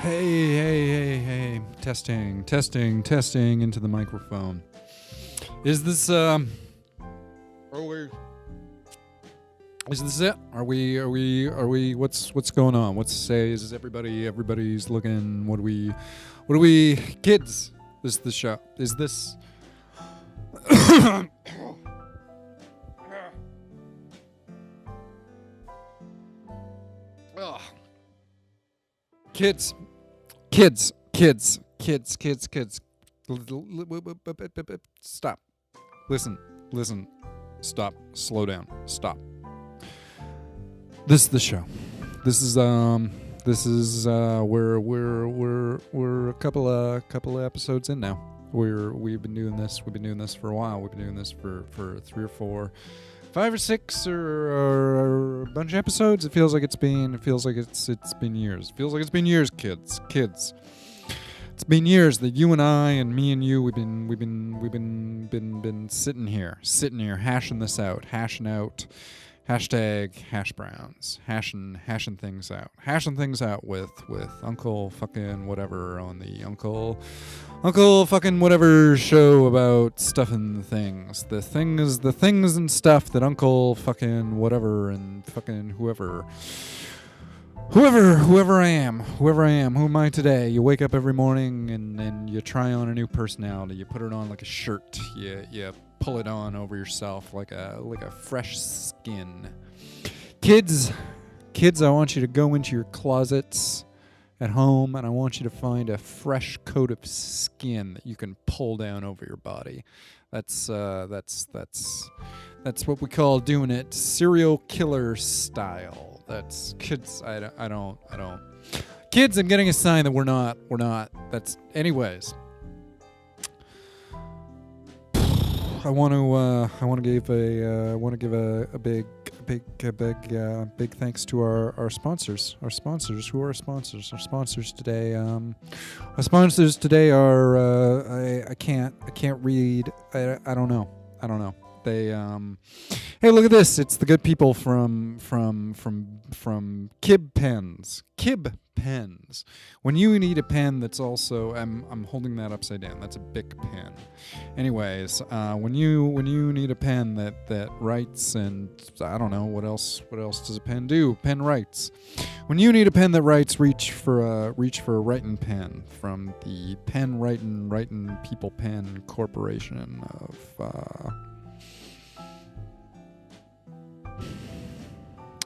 Hey. Testing into the microphone. Is this Is this it? Are we what's going on? What's to say? Is everybody's looking? What do we kids? This is the show. Is this Ugh. Kids. Stop. Listen. Stop. Slow down. Stop. This is the show. This is we're a couple of episodes in now. We've been doing this for a while. We've been doing this for 3 or 4, 5 or 6 or a bunch of episodes. It feels like it's been years. It feels like it's been years, kids. It's been years that you and I and me and you we've been sitting here hashing this out, hashing out hashtag hash browns, hashing things out with Uncle fucking whatever on the Uncle fucking whatever show about stuff and things. The things and stuff that Uncle fucking whatever and fucking whoever I am, who am I today? You wake up every morning and you try on a new personality. You put it on like a shirt. You pull it on over yourself like a fresh skin. Kids, I want you to go into your closets at home, and I want you to find a fresh coat of skin that you can pull down over your body. That's what we call doing it serial killer style. That's kids. I don't. Kids, I'm getting a sign that we're not. That's anyways. I want to give a big thanks to our sponsors. Our sponsors. Who are our sponsors? Our sponsors today. Our sponsors today are. I can't read. I don't know. They hey, look at this. It's the good people from Kib Pens. Kib Pens. When you need a pen that's also I'm holding that upside down. That's a Bic pen. Anyways, when you need a pen that writes, and I don't know what else does a pen do? Pen writes. When you need a pen that writes, reach for a writing pen from the Pen Writing People Pen Corporation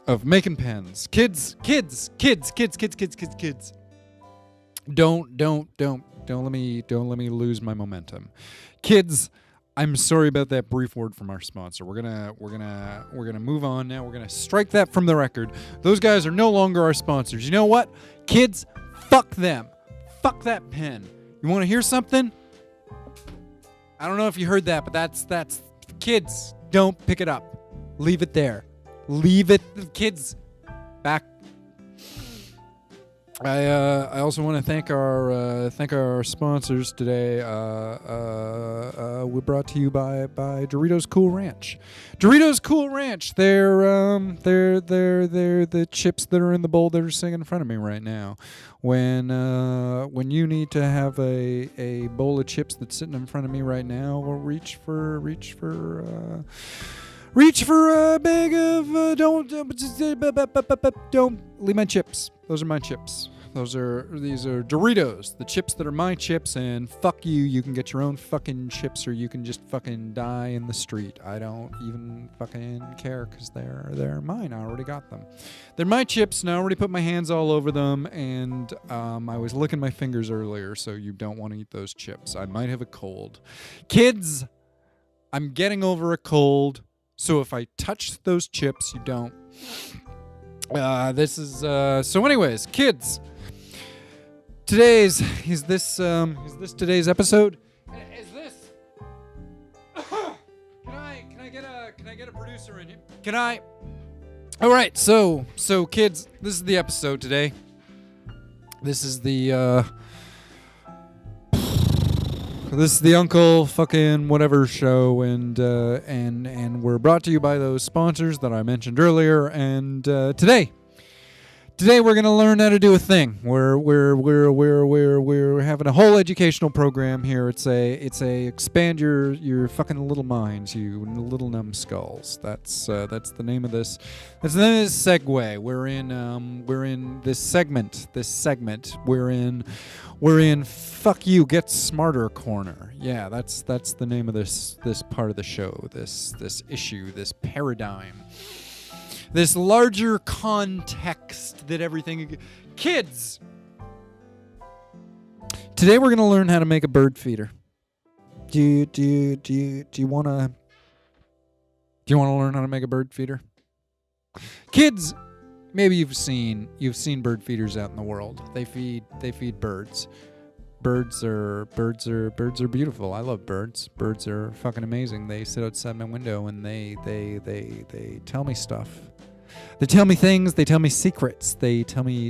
of making pens. Kids. Don't let me lose my momentum. Kids, I'm sorry about that brief word from our sponsor. We're gonna move on now. We're gonna strike that from the record. Those guys are no longer our sponsors. You know what? Kids, fuck them. Fuck that pen. You want to hear something? I don't know if you heard that, but that's kids, don't pick it up. Leave it there. Leave it, kids. Back. I also want to thank our sponsors today. We're brought to you by Doritos Cool Ranch. Doritos Cool Ranch. They're the chips that are in the bowl that are sitting in front of me right now. When you need to have a bowl of chips that's sitting in front of me right now, or reach for a bag of don't leave my chips. Those are my chips. These are Doritos, the chips that are my chips, and fuck you. You can get your own fucking chips, or you can just fucking die in the street. I don't even fucking care, because they're mine. I already got them. They're my chips, and I already put my hands all over them, and I was licking my fingers earlier, so you don't want to eat those chips. I might have a cold. Kids, I'm getting over a cold. So if I touch those chips, you don't. So anyways, kids. Is this today's episode? Is this? Can I get a producer in here? Can I? All right. So kids, this is the episode today. This is the This is the Uncle fucking whatever show, and we're brought to you by those sponsors that I mentioned earlier. And today Today we're gonna learn how to do a thing. We're having a whole educational program here. It's a expand your fucking little minds, you little numbskulls. That's the name of this. That's the name of this segue. We're in this segment. We're in fuck you, get smarter corner. Yeah, that's the name of this part of the show. This issue, this paradigm. This larger context that everything... Kids! Today we're going to learn how to make a bird feeder. Do you want to learn how to make a bird feeder? Kids, maybe you've seen bird feeders out in the world. They feed birds. Birds are beautiful. I love birds. Birds are fucking amazing. They sit outside my window and they tell me stuff. They tell me things. They tell me secrets. They tell me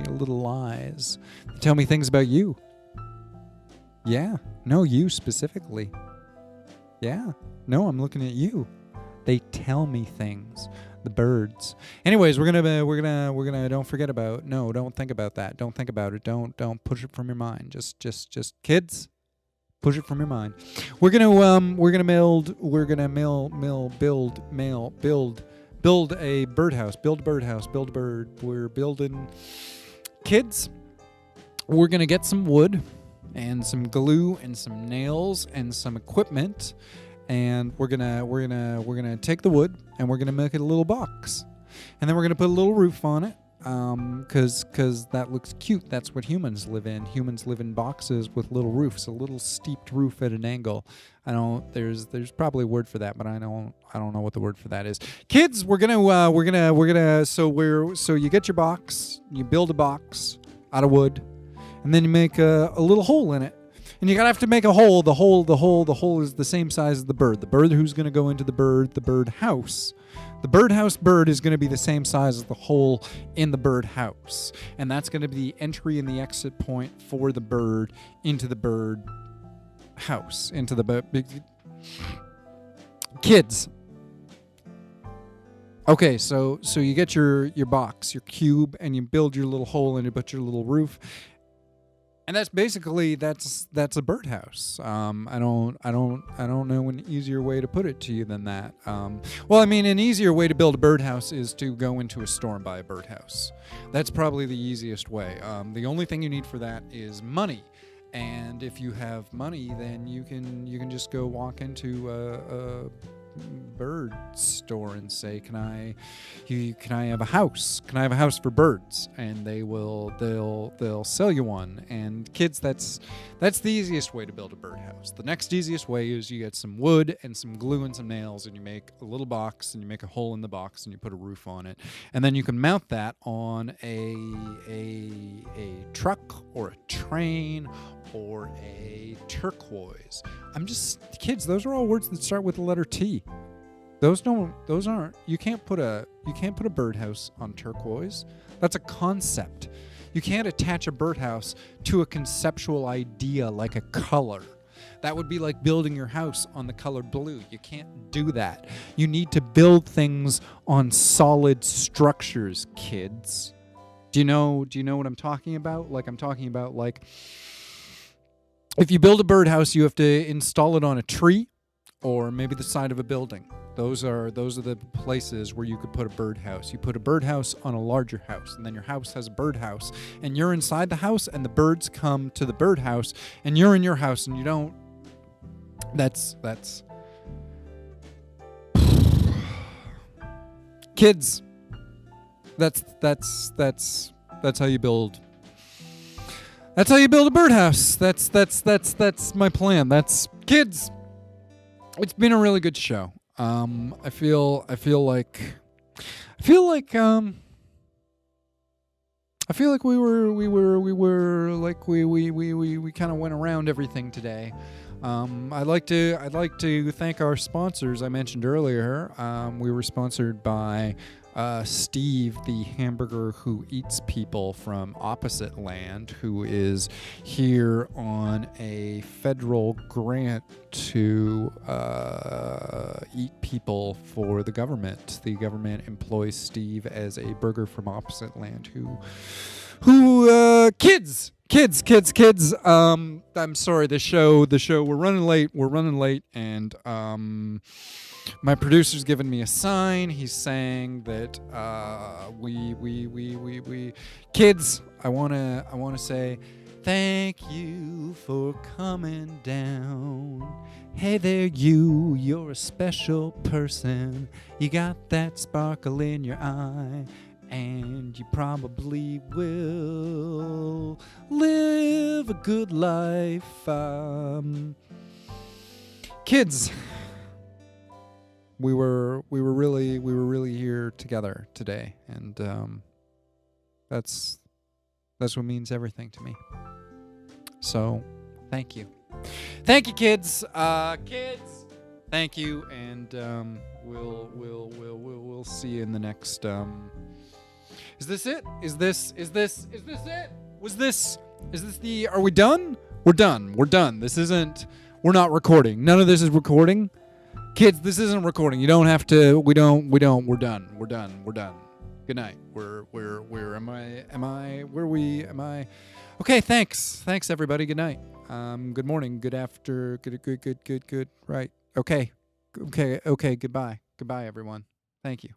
little lies. They tell me things about you. Yeah. No, you specifically. Yeah. No, I'm looking at you. They tell me things. The birds. Anyways, we're gonna don't forget about. No, don't think about that. Don't think about it. Don't push it from your mind. Just kids, push it from your mind. We're gonna build a birdhouse. Build a birdhouse. Build a bird. We're building. Kids, we're gonna get some wood and some glue and some nails and some equipment. And we're gonna take the wood and we're gonna make it a little box, and then we're gonna put a little roof on it, cause that looks cute. That's what humans live in. Humans live in boxes with little roofs, a little steeped roof at an angle. There's probably a word for that, but I don't know what the word for that is. Kids, so you get your box, you build a box out of wood, and then you make a little hole in it. And you gotta have to make a hole. The hole is the same size as the bird. The bird who's gonna go into the bird house. The birdhouse bird is gonna be the same size as the hole in the bird house. And that's gonna be the entry and the exit point for the bird into the bird house. Into the big kids. Okay, so you get your box, your cube, and you build your little hole and you put your little roof. And that's basically that's a birdhouse. I don't know an easier way to put it to you than that. Well, I mean, an easier way to build a birdhouse is to go into a store and buy a birdhouse. That's probably the easiest way. The only thing you need for that is money. And if you have money, then you can just go walk into a bird store and say, can I have a house? Can I have a house for birds? And they'll sell you one. And kids, that's the easiest way to build a birdhouse. The next easiest way is you get some wood and some glue and some nails, and you make a little box, and you make a hole in the box, and you put a roof on it, and then you can mount that on a truck or a train or a turquoise. Kids, those are all words that start with the letter T. Those aren't. You can't put a birdhouse on turquoise. That's a concept. You can't attach a birdhouse to a conceptual idea like a color. That would be like building your house on the color blue. You can't do that. You need to build things on solid structures, kids. Do you know what I'm talking about? I'm talking about if you build a birdhouse, you have to install it on a tree or maybe the side of a building. Those are the places where you could put a birdhouse. You put a birdhouse on a larger house, and then your house has a birdhouse, and you're inside the house, and the birds come to the birdhouse, and you're in your house, and you don't. That's kids. That's how you build. That's how you build a birdhouse. That's my plan. That's kids. It's been a really good show. I feel like we kind of went around everything today. I'd like to thank our sponsors I mentioned earlier. We were sponsored by Steve, the hamburger who eats people from opposite land, who is here on a federal grant to eat people for the government. The government employs Steve as a burger from opposite land kids. I'm sorry, the show, we're running late, and my producer's given me a sign. He's saying that we kids, I wanna say thank you for coming down. Hey there, you're a special person. You got that sparkle in your eye, and you probably will live a good life. Kids, we were really here together today, and that's what means everything to me. So, thank you, kids. Kids, thank you, and we'll see you in the next. Is this it? Is this it? Is this the? Are we done? We're done. This isn't. We're not recording. None of this is recording. Kids, this isn't recording. You don't have to. We don't. We're done. Good night. Am I? Okay, thanks. Thanks, everybody. Good night. Good morning. Good after. Good. Right. Okay. Goodbye. Goodbye, everyone. Thank you.